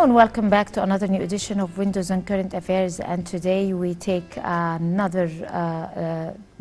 and welcome back to another new edition of Windows on Current Affairs. And today we take another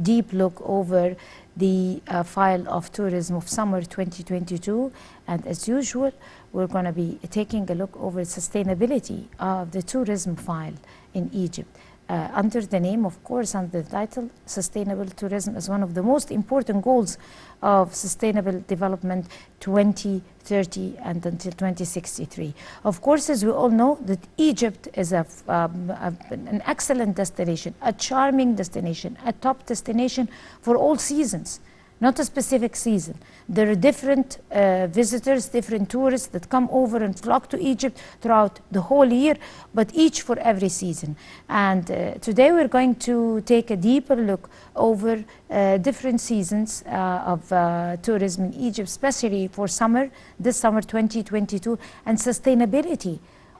deep look over the file of tourism of summer 2022. And as usual, we're going to be taking a look over sustainability of the tourism file in Egypt. Under the name, of course, under the title, Sustainable Tourism is one of the most important goals of Sustainable Development 2030 and until 2063. Of course, as we all know, that Egypt is an excellent destination, a charming destination, a top destination for all seasons. Not a specific season. There are different visitors, different tourists that come over and flock to Egypt throughout the whole year, but each for every season. And today we're going to take a deeper look over different seasons of tourism in Egypt, especially for summer, this summer 2022, and sustainability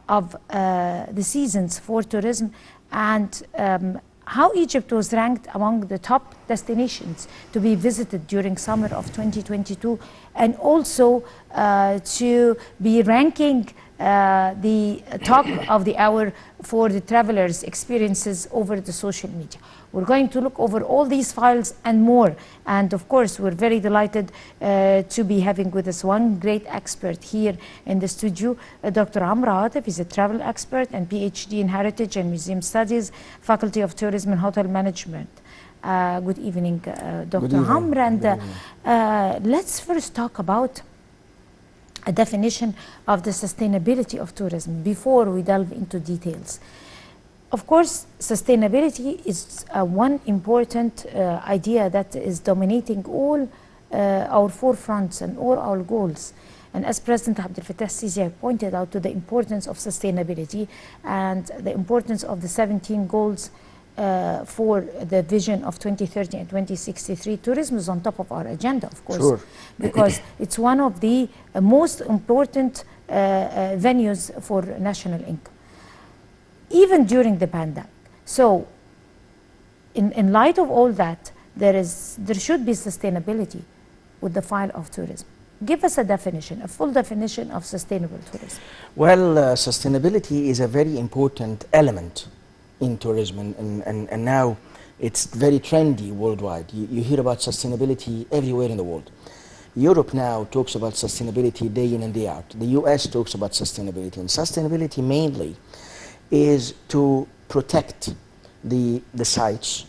of the seasons for tourism, and how Egypt was ranked among the top destinations to be visited during summer of 2022, and also to be ranking the talk of the hour for the travelers' experiences over the social media. We're going to look over all these files and more. And of course, we're very delighted to be having with us one great expert here in the studio, Dr. Amr Atef. He's a travel expert and PhD in Heritage and Museum Studies, Faculty of Tourism and Hotel Management. Good evening, Dr. Amr. And let's first talk about a definition of the sustainability of tourism before we delve into details. Of course, sustainability is one important idea that is dominating all our forefronts and all our goals. And as President Abdel Fattah al-Sisi pointed out to the importance of sustainability and the importance of the 17 goals for the vision of 2030 and 2063, tourism is on top of our agenda, of course, sure. Because it's one of the most important venues for national income, even during the pandemic. So, in light of all that, there should be sustainability with the file of tourism. Give us a definition, a full definition of sustainable tourism. Well, sustainability is a very important element in tourism, and now it's very trendy worldwide. You hear about sustainability everywhere in the world. Europe now talks about sustainability day in and day out. The US talks about sustainability, and sustainability mainly is to protect the sites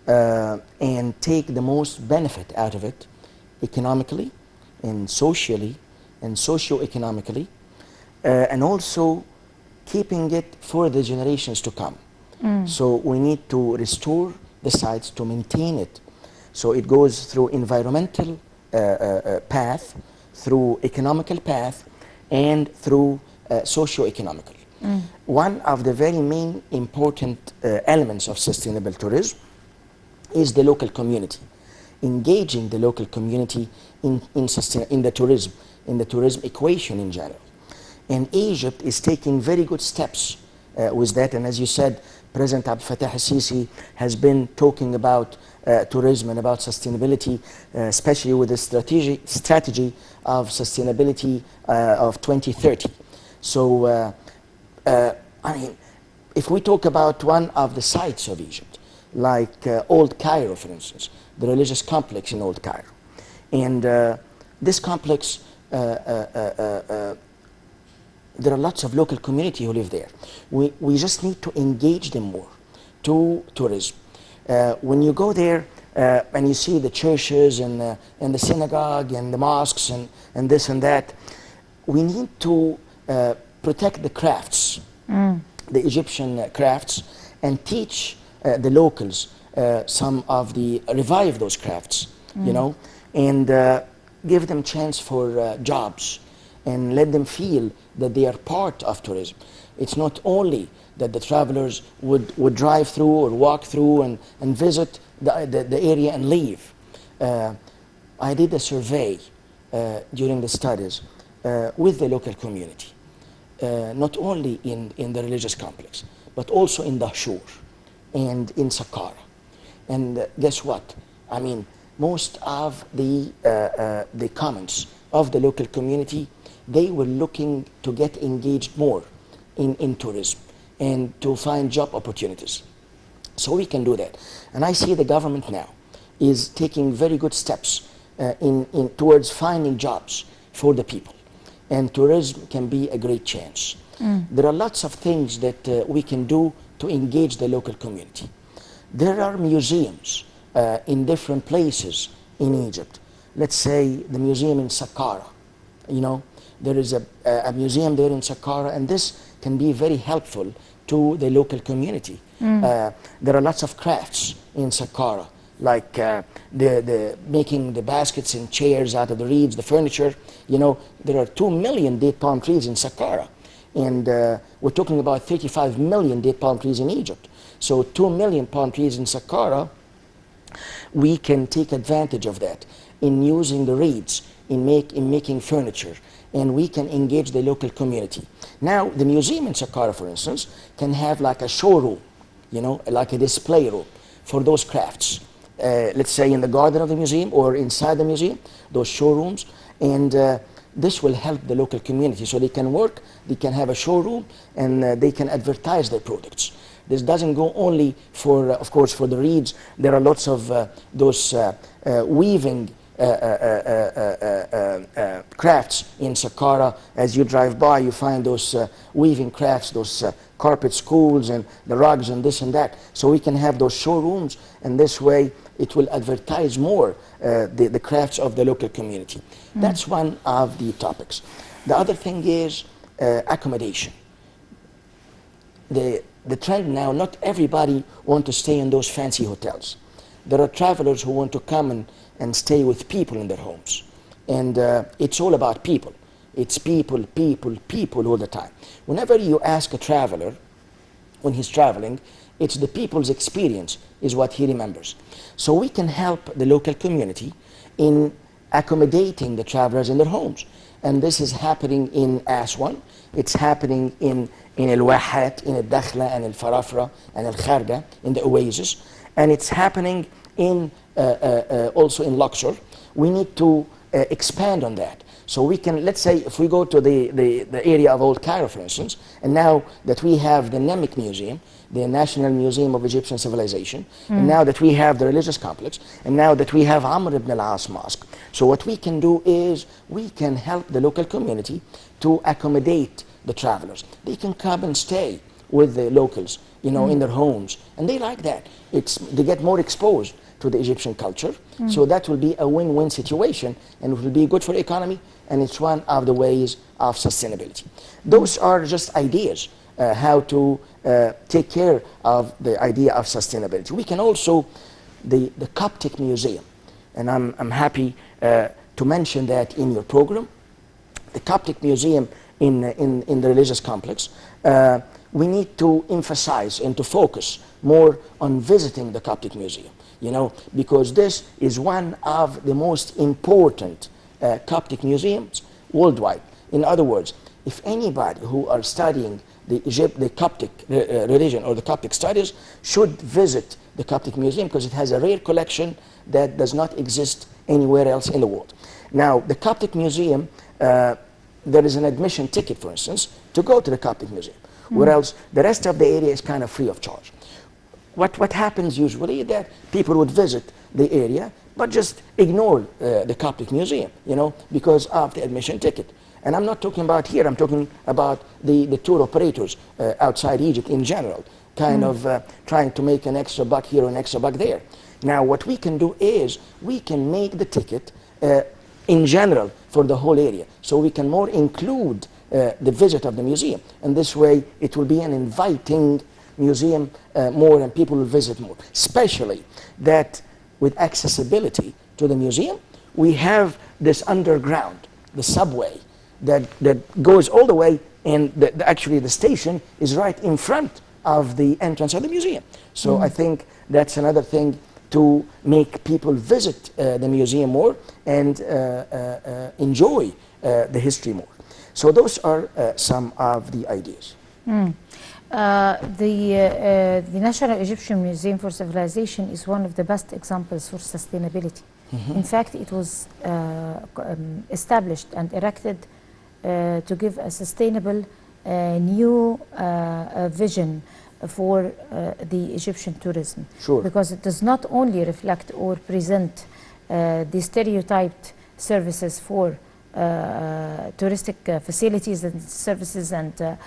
and take the most benefit out of it economically and socially and socio-economically, and also keeping it for the generations to come. So we need to restore the sites, to maintain it. So it goes through environmental path, through economical path, and through socio-economical. One of the very main important elements of sustainable tourism is the local community, engaging the local community in the tourism equation in general. And Egypt is taking very good steps with that. And as you said, President Abdel Fattah al-Sisi has been talking about tourism and about sustainability, especially with the strategy of sustainability of 2030. So, I mean, if we talk about one of the sites of Egypt, like Old Cairo, for instance, the religious complex in Old Cairo, and this complex, there are lots of local community who live there. We just need to engage them more to tourism. When you go there and you see the churches and the synagogue and the mosques and this and that, we need to protect the crafts, the Egyptian crafts, and teach the locals some of revive those crafts, you know, and give them chance for jobs, and let them feel that they are part of tourism. It's not only that the travelers would drive through or walk through and visit the area and leave. I did a survey during the studies with the local community, not only in the religious complex, but also in the shore and in Saqqara. And guess what? I mean, most of the comments of the local community, they were looking to get engaged more in tourism and to find job opportunities. So we can do that. And I see the government now is taking very good steps towards finding jobs for the people. And tourism can be a great chance. There are lots of things that we can do to engage the local community. There are museums in different places in Egypt. Let's say the museum in Saqqara. You know, there is a museum there in Saqqara, and this can be very helpful to the local community. There are lots of crafts in Saqqara, like the making the baskets and chairs out of the reeds, the furniture. You know, there are 2 million date palm trees in Saqqara, and we're talking about 35 million date palm trees in Egypt. So 2 million palm trees in Saqqara, we can take advantage of that in using the reeds, in making furniture, and we can engage the local community. Now, the museum in Saqqara, for instance, can have like a showroom, you know, like a display room for those crafts. Let's say in the garden of the museum or inside the museum, those showrooms, and this will help the local community so they can work, they can have a showroom, and they can advertise their products. This doesn't go only for, of course, for the reeds. There are lots of those weaving crafts in Saqqara. As you drive by, you find those weaving crafts, those carpet schools and the rugs and this and that. So we can have those showrooms, and this way it will advertise more the crafts of the local community. That's one of the topics. The other thing is accommodation. The trend now, not everybody want to stay in those fancy hotels. There are travelers who want to come and stay with people in their homes. And it's all about people. It's people, people, people all the time. Whenever you ask a traveler, when he's traveling, it's the people's experience is what he remembers. So we can help the local community in accommodating the travelers in their homes. And this is happening in Aswan. It's happening in Al-Wahat, in Al-Dakhla, and Al-Farafra, and Al-Kharga, in the oasis. And it's happening in also in Luxor. We need to expand on that. So we can, let's say, if we go to the area of Old Cairo, for instance, and now that we have the Nemik Museum, the National Museum of Egyptian Civilization, and now that we have the religious complex, and now that we have Amr ibn al-As Mosque, so what we can do is we can help the local community to accommodate the travelers. They can come and stay with the locals, you know, in their homes, and they like that. They get more exposed to the Egyptian culture, so that will be a win-win situation, and it will be good for the economy, and it's one of the ways of sustainability. Those are just ideas how to take care of the idea of sustainability. We can also, the Coptic Museum, and I'm happy to mention that in your program, the Coptic Museum in the religious complex, we need to emphasize and to focus more on visiting the Coptic Museum, you know, because this is one of the most important Coptic museums worldwide. In other words, if anybody who are studying the Coptic religion or the Coptic studies should visit the Coptic Museum, because it has a rare collection that does not exist anywhere else in the world. Now, the Coptic Museum, there is an admission ticket, for instance, to go to the Coptic Museum, whereas the rest of the area is kind of free of charge. What happens usually is that people would visit the area, but just ignore the Coptic Museum, you know, because of the admission ticket. And I'm not talking about here, I'm talking about the tour operators outside Egypt in general, kind of trying to make an extra buck here or an extra buck there. Now, what we can do is we can make the ticket in general for the whole area, so we can more include the visit of the museum, and this way it will be an inviting museum more, and people will visit more, especially that with accessibility to the museum, we have this underground, the subway, that goes all the way, and actually the station is right in front of the entrance of the museum. So I think that's another thing to make people visit the museum more and enjoy the history more. So those are some of the ideas. The National Egyptian Museum for Civilization is one of the best examples for sustainability. In fact, it was established and erected to give a sustainable a new vision for the Egyptian tourism. Sure. Because it does not only reflect or present the stereotyped services for touristic facilities and services and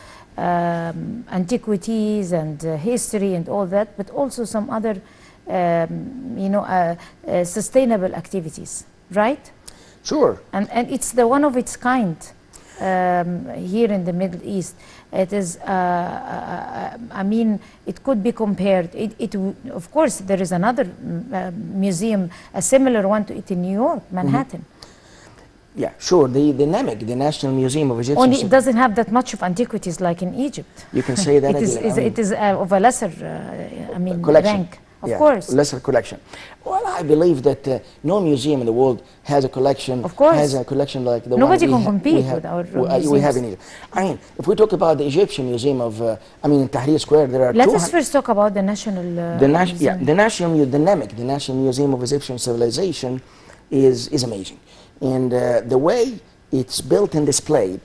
antiquities and history and all that, but also some other sustainable activities, right? Sure. And it's the one of its kind here in the Middle East. It is, I mean, it could be compared. Of course, there is another museum, a similar one to it in New York, Manhattan. Yeah, sure. The NAMIC, the National Museum of Egyptian Only it doesn't have that much of antiquities like in Egypt. You can say that it is of a lesser, collection. rank. Of course. Lesser collection. Well, I believe that no museum in the world has a collection. Of course. Has a collection like the Nobody one can compete with our museums. We have in Egypt. I mean, if we talk about the Egyptian Museum of, in Tahrir Square, there are. Let us first talk about the national. Museum. The NAMIC, the National Museum of Egyptian Civilization, is amazing, and the way it's built and displayed,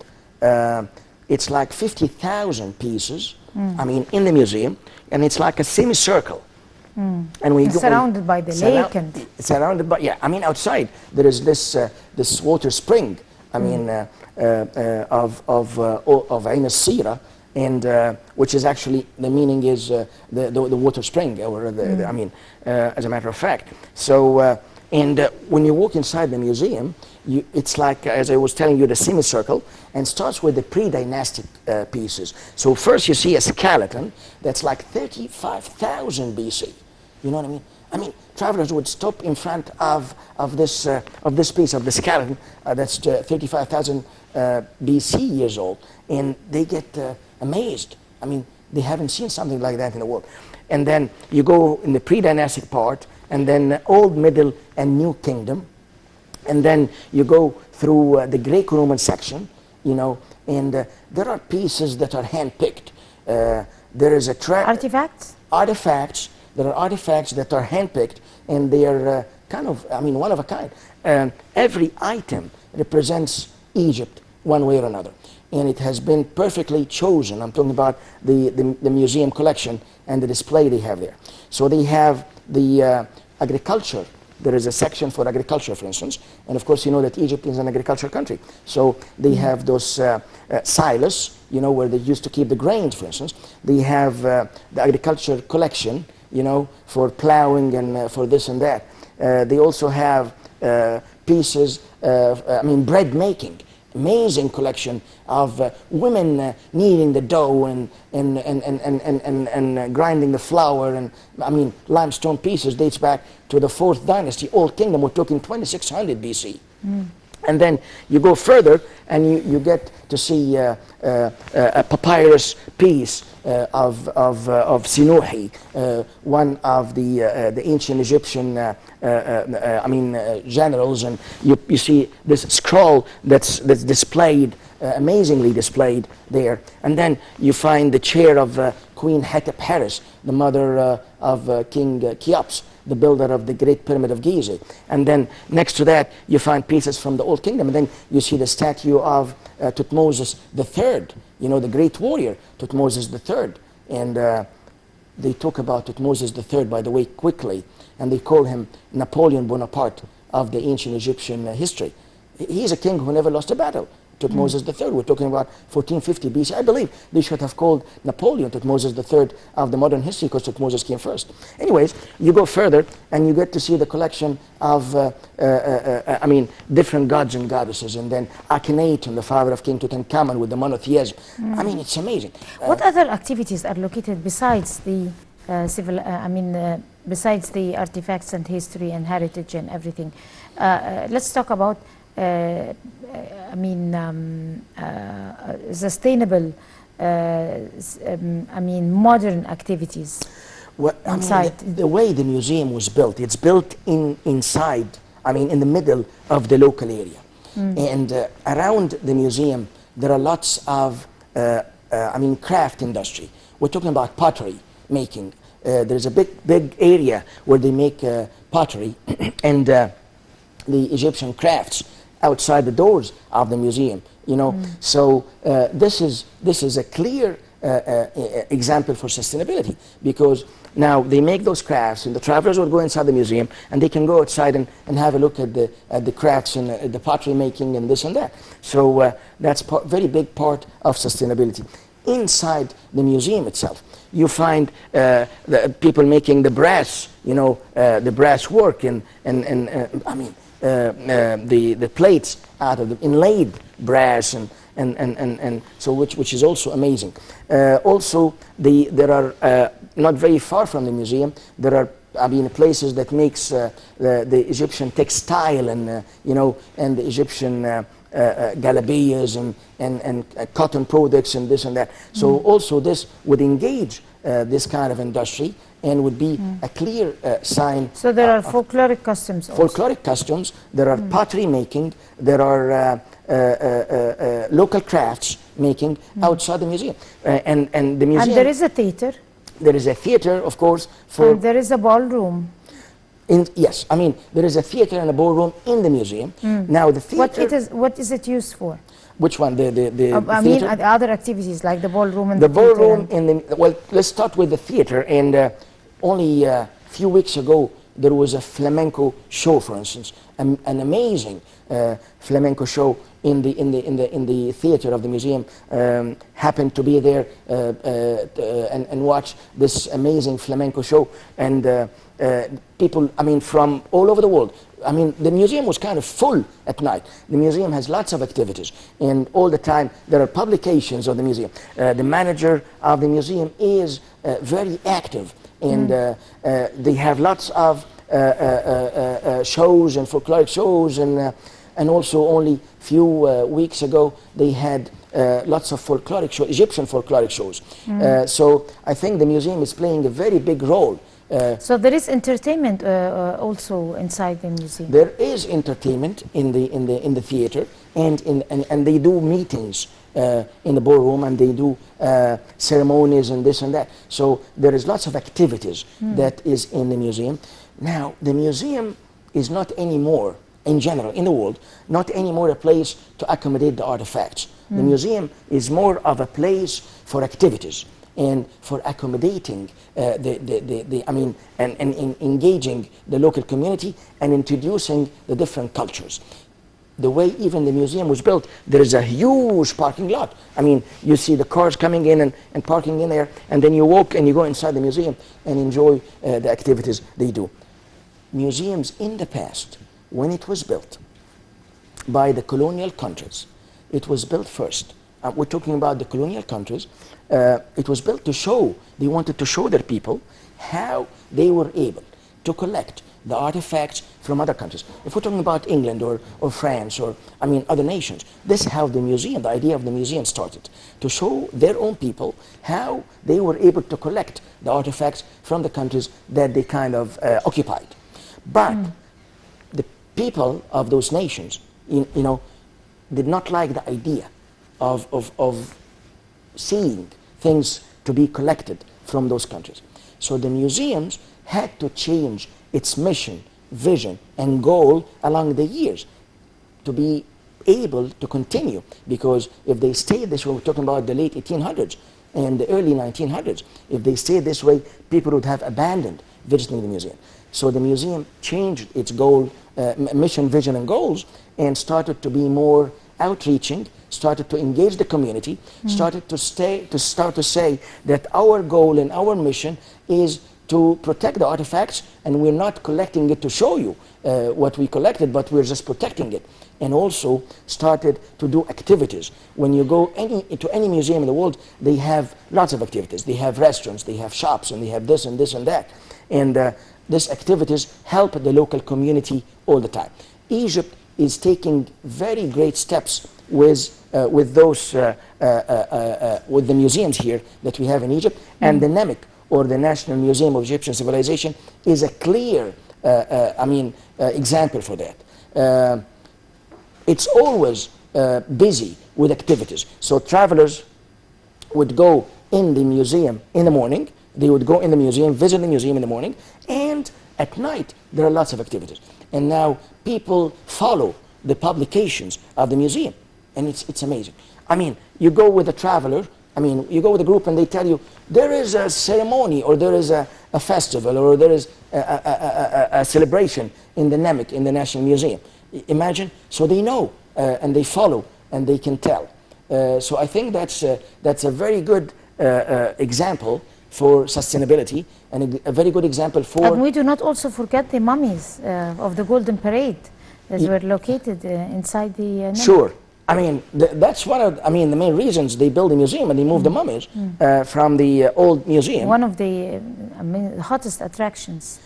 it's like 50,000 pieces. I mean, in the museum, and it's like a semicircle. And we surrounded by the lake and surrounded by outside there is this water spring. I mean of Ain al-Sira, and which is actually the meaning is the water spring, or as a matter of fact. So when you walk inside the museum, it's like, as I was telling you, the semicircle, and starts with the pre-dynastic pieces. So first you see a skeleton that's like 35,000 BC. You know what I mean? I mean, travelers would stop in front of this piece of the skeleton that's 35,000 BC years old, and they get amazed. I mean, they haven't seen something like that in the world. And then you go in the pre-dynastic part, and then Old, Middle, and New Kingdom, and then you go through the Greco-Roman section, and there are pieces that are hand-picked. There is artifacts. There are artifacts that are handpicked, and they are one of a kind. Every item represents Egypt one way or another, and it has been perfectly chosen. I'm talking about the museum collection and the display they have there. So they have the agriculture. There is a section for agriculture, for instance, and of course you know that Egypt is an agricultural country. So they have those silos, where they used to keep the grains, for instance. They have the agriculture collection, for plowing and for this and that. They also have pieces, bread making. Amazing collection of women kneading the dough and grinding the flour, and limestone pieces dates back to the 4th dynasty, Old Kingdom. We're talking 2600 BC. And then you go further and you get to see a papyrus piece of Sinuhi, one of the ancient Egyptian generals, and you see this scroll that's displayed, amazingly displayed there. And then you find the chair of Queen Hatshepsut, the mother of King Cheops, the builder of the Great Pyramid of Giza. And then next to that you find pieces from the Old Kingdom, and then you see the statue of Thutmose III, the great warrior Thutmose III. And they talk about Thutmose III, by the way, quickly, and they call him Napoleon Bonaparte of the ancient Egyptian history. He's a king who never lost a battle. Thutmose III, we're talking about 1450 BC. I believe they should have called Napoleon Thutmose III of the modern history, because Thutmose came first. Anyways, you go further and you get to see the collection of different gods and goddesses, and then Akhenaten, the father of King Tutankhamun, with the monotheism. It's amazing. What other activities are located besides the besides the artifacts and history and heritage and everything? Let's talk about sustainable, modern activities. Well, inside. The way the museum was built, it's built inside, in the middle of the local area. And around the museum, there are lots of, craft industry. We're talking about pottery making. There's a big area where they make pottery and the Egyptian crafts. outside the doors of the museum, you know. So this is a clear example for sustainability, because now they make those crafts and the travelers will go inside the museum and they can go outside and have a look at the crafts and the pottery making and this and that. So that's very big part of sustainability. Inside the museum itself, you find the people making the brass, you know, the brass work and I mean the plates out of the inlaid brass and so which is also amazing. Also, there are not very far from the museum, there are, I mean, places that makes the Egyptian textile and you know, and the Egyptian galabiyas and cotton products and this and that. So also this would engage this kind of industry and would be a clear sign. So there are folkloric customs also. Folkloric customs, there are pottery making, there are local crafts making outside the museum. And the museum... And there is a theater. There is a theater, of course, for... And there is a ballroom. Yes, I mean, there is a theater and a ballroom in the museum. Now the theater... What is it used for? Which one? The I mean, other activities like the ballroom and the ballroom in the... Well, let's start with the theater. And only a few weeks ago, there was a flamenco show, for instance, an amazing flamenco show in the theater of the museum. Happened to be there and watch this amazing flamenco show, and people, I mean, from all over the world. I mean, the museum was kind of full at night. The museum has lots of activities, and all the time there are publications of the museum. The manager of the museum is very active, and they have lots of shows and folkloric shows, and also only few weeks ago they had lots of folkloric shows, Egyptian folkloric shows. So I think the museum is playing a very big role. So there is entertainment also inside the museum. There is entertainment in the theater, and they do meetings in the ballroom, and they do ceremonies and this and that. So there is lots of activities that is in the museum. Now the museum is not anymore, in general, in the world, not anymore a place to accommodate the artifacts. The museum is more of a place for activities and for accommodating I mean, and engaging the local community and introducing the different cultures. The way even the museum was built, there is a huge parking lot. I mean, you see the cars coming in and parking in there, and then you walk and you go inside the museum and enjoy the activities they do. Museums in the past, when it was built by the colonial countries, it was built first. We're talking about the colonial countries. It was built to show, they wanted to show their people how they were able to collect the artifacts from other countries. If we're talking about England or France or, I mean, other nations, this is how the museum, the idea of the museum started, to show their own people how they were able to collect the artifacts from the countries that they kind of occupied. But the people of those nations, you know, did not like the idea of seeing things to be collected from those countries. So the museums had to change its mission, vision, and goal along the years to be able to continue. Because if they stayed this way, we're talking about the late 1800s and the early 1900s, if they stayed this way, people would have abandoned visiting the museum. So the museum changed its goal, mission, vision, and goals, and started to be more outreaching, started to engage the community, started to say that our goal and our mission is to protect the artifacts, and we're not collecting it to show you what we collected, but we're just protecting it. And also started to do activities. When you go to any museum in the world, they have lots of activities. They have restaurants, they have shops, and they have this and this and that. And these activities help the local community all the time. Egypt is taking very great steps with those with the museums here that we have in Egypt, and the NEMIC, or the National Museum of Egyptian Civilization, is a clear example for that. It's always busy with activities. So travelers would go in the museum in the morning, they would go in the museum, visit the museum in the morning, and at night there are lots of activities. And now people follow the publications of the museum, and it's amazing. I mean, you go with a traveler, I mean, you go with a group and they tell you there is a ceremony, or there is a festival, or there is a celebration in the Nemik, in the National Museum. Imagine, so they know and they follow and they can tell. So I think that's a very good example for sustainability, and a very good example for... And we do not also forget the mummies of the Golden Parade that were located inside the Nemik. Sure. I mean, that's one of, I mean, the main reasons they built the museum, and they moved the mummies from the old museum. One of the hottest attractions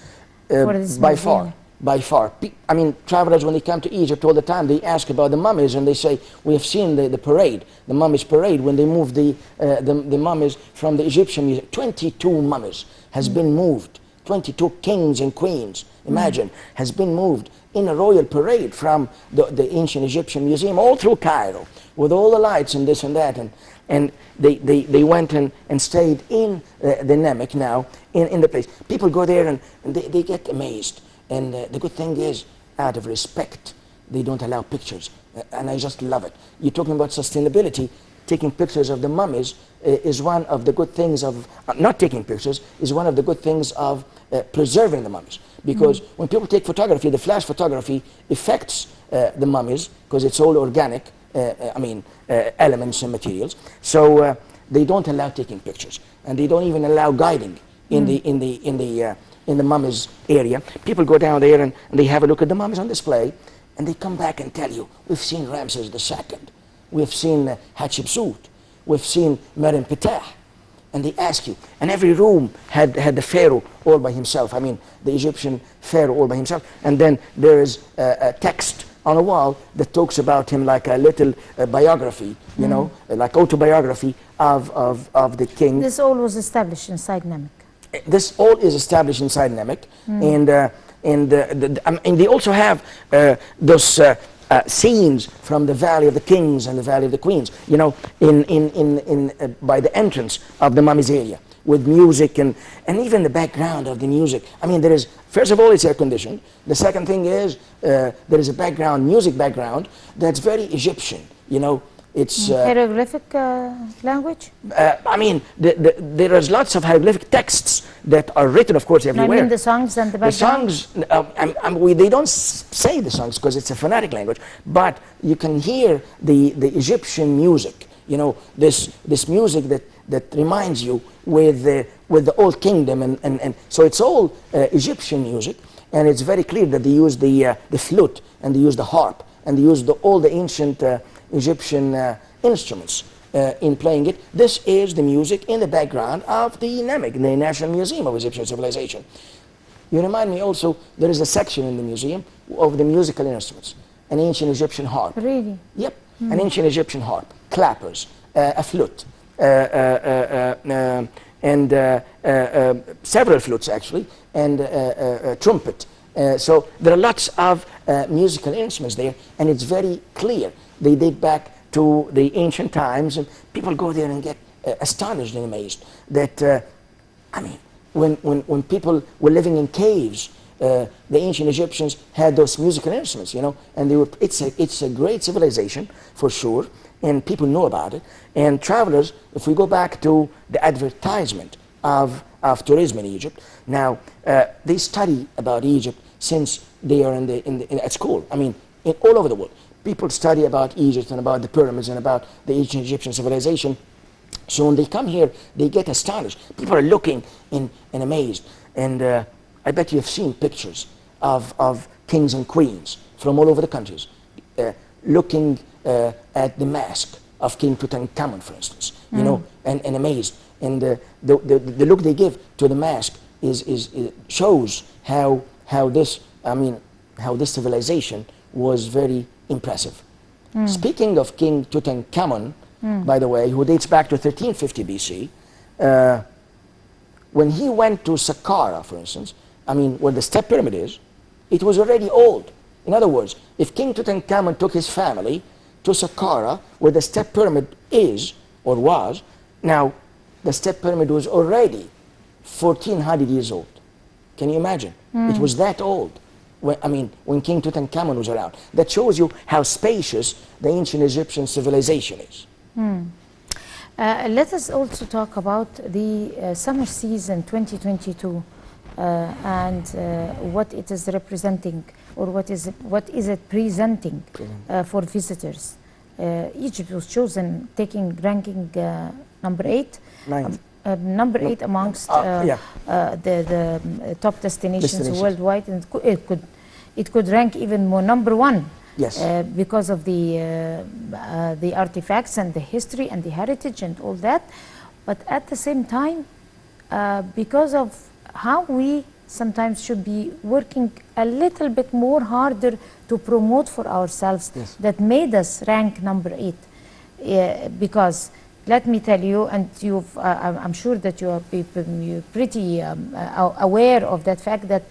for this by museum. far. By far. I mean, travelers, when they come to Egypt all the time, they ask about the mummies, and they say, we have seen the parade, the mummies parade, when they moved the mummies from the Egyptian museum. 22 mummies has been moved. 22 kings and queens, imagine, has been moved in a royal parade from the ancient Egyptian museum all through Cairo, with all the lights and this and that. And they went and stayed in the Nemik now, in the place. People go there and they get amazed. And the good thing is, out of respect, they don't allow pictures. And I just love it. You're talking about sustainability. Taking pictures of the mummies is one of the good things of... not taking pictures is one of the good things of preserving the mummies. Because when people take photography, the flash photography affects the mummies, because it's all organic, elements and materials. So they don't allow taking pictures. And they don't even allow guiding in the mummies area. People go down there and they have a look at the mummies on display, and they come back and tell you, we've seen Ramses II, we've seen Hatshepsut, we've seen Merim Ptah. And they ask you, and every room had the pharaoh all by himself. I mean, the Egyptian pharaoh all by himself. And then there is a text on a wall that talks about him, like a little biography, you know, like autobiography of the king. This all was established inside Nemik. This all is established inside Nemik, and they also have those scenes from the Valley of the Kings and the Valley of the Queens, you know, by the entrance of the mummies area, with music and even the background of the music. I mean, there is, first of all, it's air conditioned. The second thing is there is a background, music background, that's very Egyptian, you know. It's hieroglyphic language? I mean, there is lots of hieroglyphic texts that are written, of course, everywhere. I mean the songs and the background? The songs, they don't say the songs because it's a phonetic language, but you can hear the Egyptian music, you know, this music that reminds you with the Old Kingdom, and so it's all Egyptian music, and it's very clear that they use the flute, and they use the harp, and they use all the ancient Egyptian instruments in playing it. This is the music in the background of the Nemik, the National Museum of Egyptian Civilization. You remind me also, there is a section in the museum of the musical instruments, an ancient Egyptian harp. Really? Yep, an ancient Egyptian harp, clappers, a flute, and several flutes actually, and a trumpet. So there are lots of musical instruments there, and it's very clear. They date back to the ancient times, and people go there and get astonished and amazed that, I mean, when people were living in caves, the ancient Egyptians had those musical instruments, you know, and it's a great civilization for sure, and people know about it. And travelers, if we go back to the advertisement of tourism in Egypt, now they study about Egypt since they are at school. I mean, all over the world. People study about Egypt and about the pyramids and about the ancient Egyptian civilization. So when they come here, they get astonished. People are looking and amazed. And I bet you have seen pictures of kings and queens from all over the countries looking at the mask of King Tutankhamun, for instance, you know, and amazed. And the look they give to the mask shows how this civilization was very impressive. Speaking of King Tutankhamun, by the way, who dates back to 1350 BC, when he went to Saqqara, for instance, I mean, where the Step Pyramid is, it was already old. In other words, if King Tutankhamun took his family to Saqqara, where the Step Pyramid is, or was, now the Step Pyramid was already 1400 years old. Can you imagine? It was that old. when King Tutankhamun was around. That shows you how spacious the ancient Egyptian civilization is. Let us also talk about the summer season 2022 and what it is representing, or what is it presenting for visitors. Egypt was chosen, ranking number 8. Number 8 amongst the top destinations worldwide, and it could rank even more number 1. Yes. Because of the artifacts and the history and the heritage and all that, but at the same time, because of how we sometimes should be working a little bit more harder to promote for ourselves, yes, that made us rank number 8. Because let me tell you, and I'm sure that you're pretty aware of that fact, that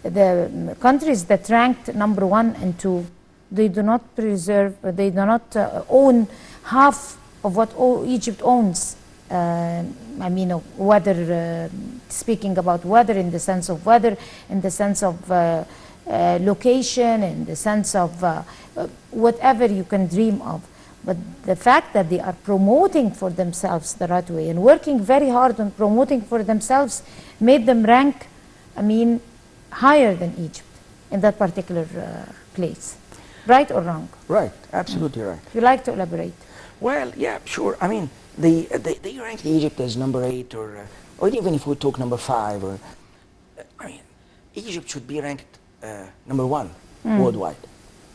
the countries that ranked number 1 and 2, they do not own half of what Egypt owns. I mean, weather, speaking about weather in the sense of weather, in the sense of location, in the sense of whatever you can dream of. But the fact that they are promoting for themselves the right way and working very hard on promoting for themselves made them rank, I mean, higher than Egypt in that particular place. Right or wrong? Right, absolutely right. Would you like to elaborate? Well, yeah, sure. I mean, they rank Egypt as number 8, or even if we talk number 5, or I mean, Egypt should be ranked number 1 worldwide,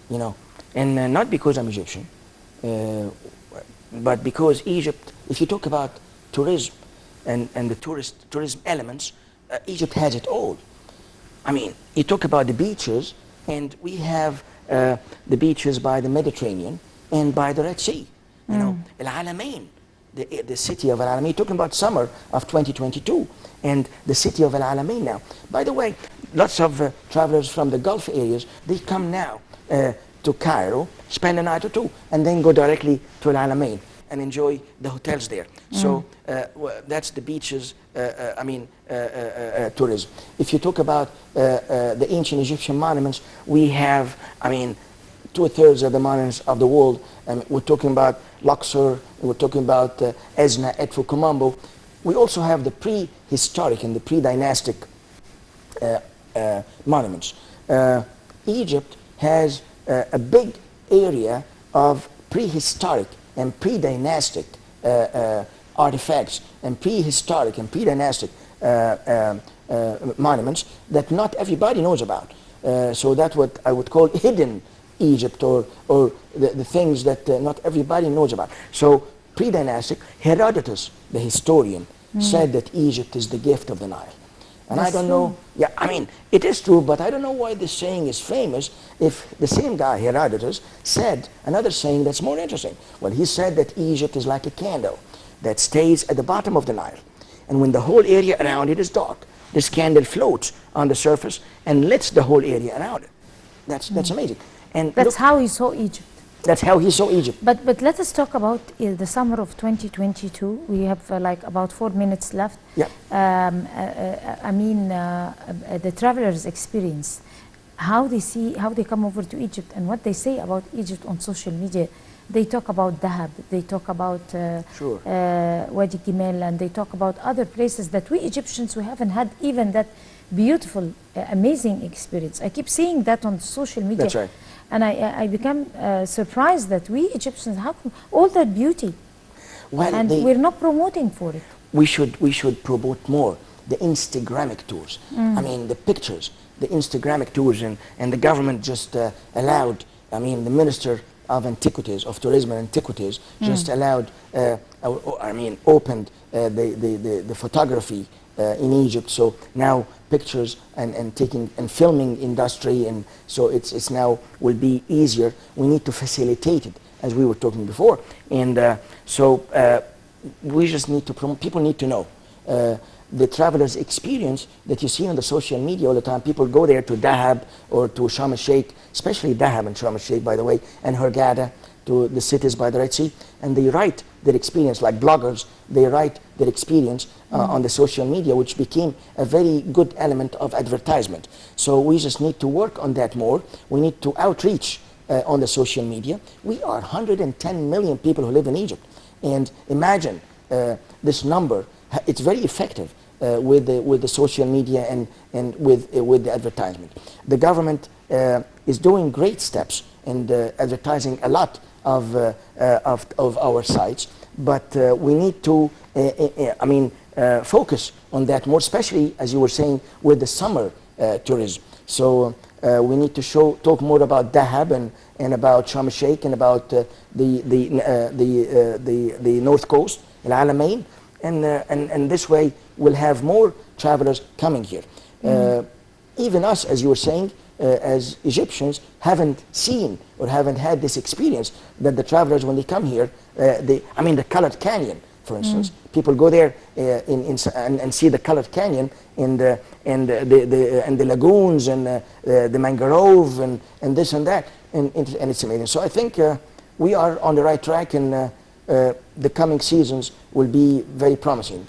you know, and not because I'm Egyptian, but because Egypt, if you talk about tourism and the tourism elements, Egypt has it all. I mean, you talk about the beaches, and we have the beaches by the Mediterranean and by the Red Sea. You know, Al Alamein, the city of Al Alamein, talking about summer of 2022, and the city of Al Alamein now. By the way, lots of travelers from the Gulf areas, they come now to Cairo, spend a night or two, and then go directly to Al Alamein and enjoy the hotels there. So that's the beaches, tourism. If you talk about the ancient Egyptian monuments, we have, I mean, 2/3 of the monuments of the world. We're talking about Luxor, we're talking about Esna, Edfu, Komombo. We also have the prehistoric and the pre-dynastic monuments. Egypt has a big area of prehistoric and pre-dynastic artifacts and prehistoric and pre-dynastic monuments that not everybody knows about. So that's what I would call hidden Egypt, or the things that not everybody knows about. So pre-dynastic, Herodotus, the historian, said that Egypt is the gift of the Nile. And that's I don't know, yeah, I mean, it is true, but I don't know why this saying is famous if the same guy, Herodotus, said another saying that's more interesting. Well, he said that Egypt is like a candle that stays at the bottom of the Nile. And when the whole area around it is dark, this candle floats on the surface and lights the whole area around it. That's amazing. And that's how he saw Egypt. That's how he saw Egypt. But let us talk about the summer of 2022. We have like about 4 minutes left. Yeah. I mean, the travelers' experience, how they come over to Egypt and what they say about Egypt on social media. They talk about Dahab, they talk about Wadi Gimel, and they talk about other places that we Egyptians, we haven't had even that beautiful, amazing experience. I keep seeing that on social media. That's right. And I become surprised that we Egyptians, how come all that beauty, well, and we're not promoting for it. We should promote more the Instagramic tours. I mean, the pictures, the Instagramic tours, and the government just allowed, I mean, the Minister of Antiquities, of Tourism and Antiquities, just allowed, opened the photography in Egypt. So now pictures and taking and filming industry, and so it's now will be easier. We need to facilitate it, as we were talking before, and we just need to promote. People need to know the traveler's experience that you see on the social media all the time. People go there to Dahab or to Sharm el-Sheikh, especially Dahab and Sharm el-Sheikh, by the way, and Hurghada, to the cities by the Red Sea, and they write their experience, like bloggers, they write their experience on the social media, which became a very good element of advertisement. So we just need to work on that more. We need to outreach on the social media. We are 110 million people who live in Egypt, and imagine this number. It's very effective with the social media and with the advertisement. The government is doing great steps and advertising a lot of our sites, but we need to focus on that more, especially as you were saying with the summer tourism. So we need to talk more about Dahab and about Sharm el-Sheikh and about the North Coast, Al Alamein, and this way we'll have more travelers coming here. Even us, as you were saying, as Egyptians, haven't seen or haven't had this experience that the travelers, when they come here, the Colored Canyon, for instance, people go there and see the Colored Canyon and the lagoons and the mangrove and this and that, and it's amazing. So I think we are on the right track, and the coming seasons will be very promising.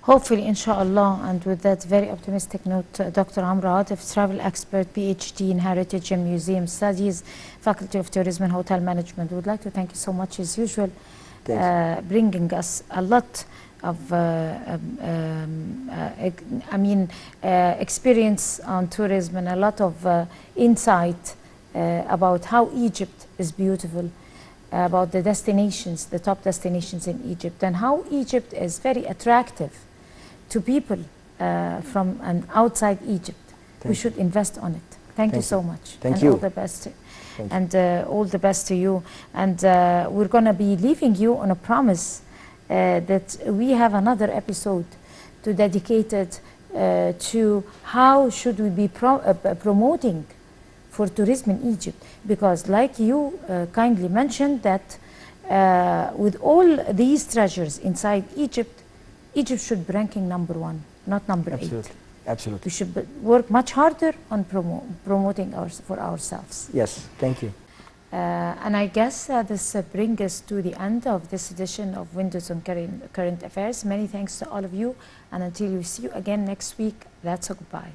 Hopefully, inshallah. And with that very optimistic note, Dr. Amr Atef, travel expert, PhD in Heritage and Museum Studies, Faculty of Tourism and Hotel Management. Would like to thank you so much, as usual, bringing us a lot of experience on tourism and a lot of insight about how Egypt is beautiful, about the destinations, the top destinations in Egypt, and how Egypt is very attractive to people from and outside Egypt. We should invest on it. Thank you so much. Thank you. All the best. And all the best to you. And we're going to be leaving you on a promise that we have another episode to dedicated to how should we be promoting for tourism in Egypt, because like you kindly mentioned that with all these treasures inside Egypt, Egypt should be ranking #1, not number 8. Absolutely. We should work much harder on promoting for ourselves. Yes, thank you. And I guess this brings us to the end of this edition of Windows on Current Affairs. Many thanks to all of you, and until we see you again next week, that's a goodbye.